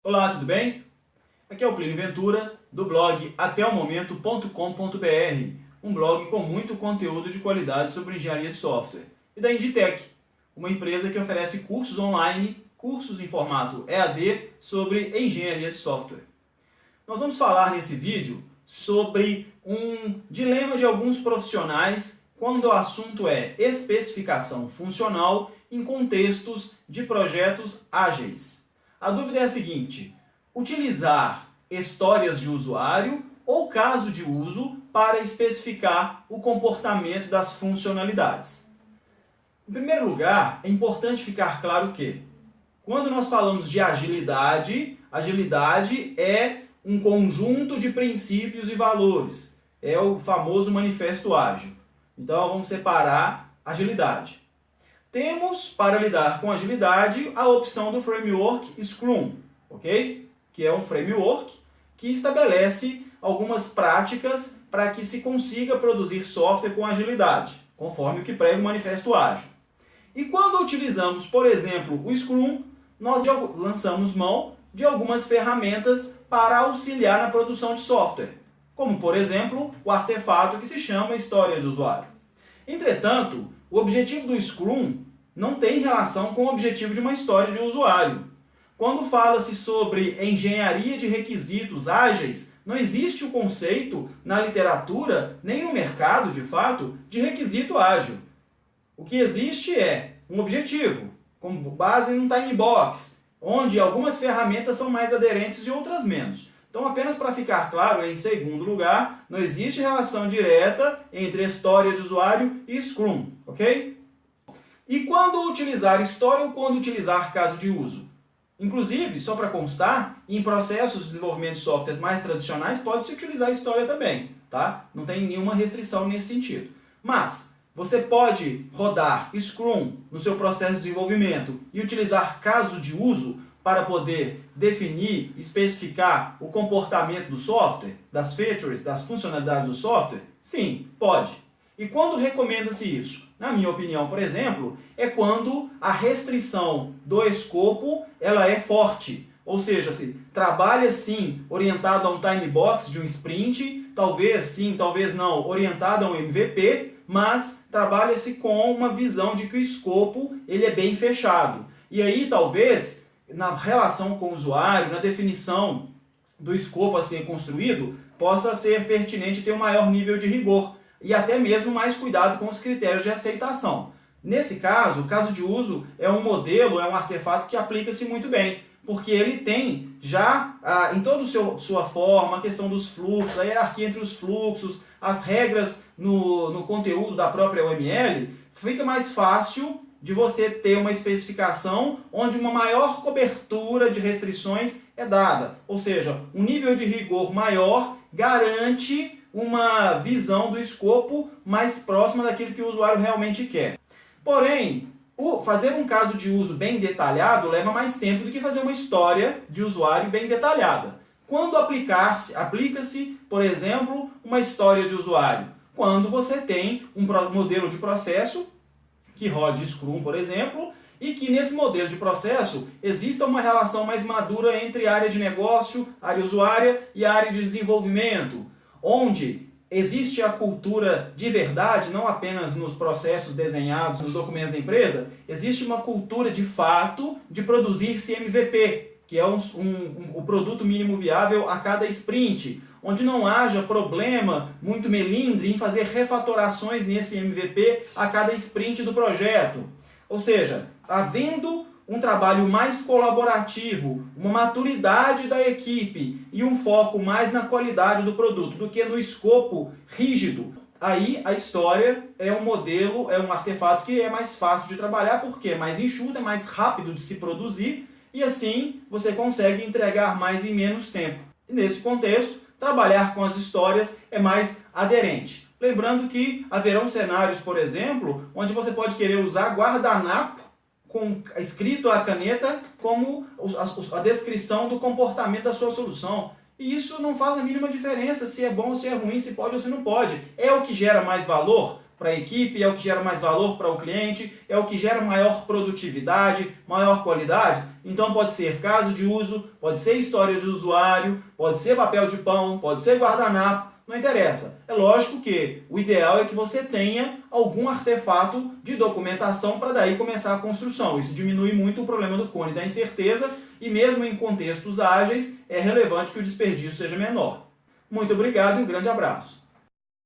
Olá, tudo bem? Aqui é o Plínio Ventura, do blog atéomomento.com.br, um blog com muito conteúdo de qualidade sobre engenharia de software, e da Inditec, uma empresa que oferece cursos online, cursos em formato EAD sobre engenharia de software. Nós vamos falar nesse vídeo sobre um dilema de alguns profissionais quando o assunto é especificação funcional em contextos de projetos ágeis. A dúvida é a seguinte: utilizar histórias de usuário ou caso de uso para especificar o comportamento das funcionalidades. Em primeiro lugar, é importante ficar claro que, quando nós falamos de agilidade, agilidade é um conjunto de princípios e valores. É o famoso manifesto ágil. Então, vamos separar agilidade. Temos, para lidar com agilidade, a opção do framework Scrum, ok? Que é um framework que estabelece algumas práticas para que se consiga produzir software com agilidade, conforme o que prega o manifesto ágil. E quando utilizamos, por exemplo, o Scrum, nós lançamos mão de algumas ferramentas para auxiliar na produção de software, como, por exemplo, o artefato que se chama história de usuário. Entretanto, o objetivo do Scrum não tem relação com o objetivo de uma história de usuário. Quando fala-se sobre engenharia de requisitos ágeis, não existe o conceito na literatura, nem no mercado, de fato, de requisito ágil. O que existe é um objetivo, com base em um time box, onde algumas ferramentas são mais aderentes e outras menos. Então, apenas para ficar claro, em segundo lugar, não existe relação direta entre história de usuário e Scrum, ok? E quando utilizar história ou quando utilizar caso de uso? Inclusive, só para constar, em processos de desenvolvimento de software mais tradicionais pode-se utilizar história também, tá? Não tem nenhuma restrição nesse sentido. Mas você pode rodar Scrum no seu processo de desenvolvimento e utilizar caso de uso para poder definir, especificar o comportamento do software, das features, das funcionalidades do software? Sim, pode. E quando recomenda-se isso? Na minha opinião, por exemplo, é quando a restrição do escopo ela é forte. Ou seja, se trabalha sim orientado a um time box de um sprint, talvez sim, talvez não, orientado a um MVP, mas trabalha-se com uma visão de que o escopo ele é bem fechado. E aí, talvez, na relação com o usuário, na definição do escopo a ser construído, possa ser pertinente ter um maior nível de rigor e até mesmo mais cuidado com os critérios de aceitação. Nesse caso, o caso de uso é um modelo, é um artefato que aplica-se muito bem, porque ele tem já em toda a sua forma, a questão dos fluxos, a hierarquia entre os fluxos, as regras no conteúdo da própria UML, fica mais fácil de você ter uma especificação onde uma maior cobertura de restrições é dada. Ou seja, um nível de rigor maior garante uma visão do escopo mais próxima daquilo que o usuário realmente quer. Porém, fazer um caso de uso bem detalhado leva mais tempo do que fazer uma história de usuário bem detalhada. Quando aplica-se, por exemplo, uma história de usuário? Quando você tem um modelo de processo que rode Scrum, por exemplo, e que nesse modelo de processo exista uma relação mais madura entre a área de negócio, a área usuária e a área de desenvolvimento, onde existe a cultura de verdade, não apenas nos processos desenhados, nos documentos da empresa, existe uma cultura de fato de produzir-se MVP, que é o produto mínimo viável a cada sprint, onde não haja problema muito melindre em fazer refatorações nesse MVP a cada sprint do projeto. Ou seja, havendo um trabalho mais colaborativo, uma maturidade da equipe e um foco mais na qualidade do produto do que no escopo rígido, aí a história é um modelo, é um artefato que é mais fácil de trabalhar porque é mais enxuto, é mais rápido de se produzir e assim você consegue entregar mais em menos tempo. E nesse contexto, trabalhar com as histórias é mais aderente. Lembrando que haverão cenários, por exemplo, onde você pode querer usar guardanapo escrito à caneta como a descrição do comportamento da sua solução. E isso não faz a mínima diferença se é bom ou se é ruim, se pode ou se não pode. É o que gera mais valor? para a equipe, é o que gera mais valor para o cliente, é o que gera maior produtividade, maior qualidade. Então pode ser caso de uso, pode ser história de usuário, pode ser papel de pão, pode ser guardanapo, não interessa. É lógico que o ideal é que você tenha algum artefato de documentação para daí começar a construção. Isso diminui muito o problema do cone da incerteza e mesmo em contextos ágeis é relevante que o desperdício seja menor. Muito obrigado e um grande abraço.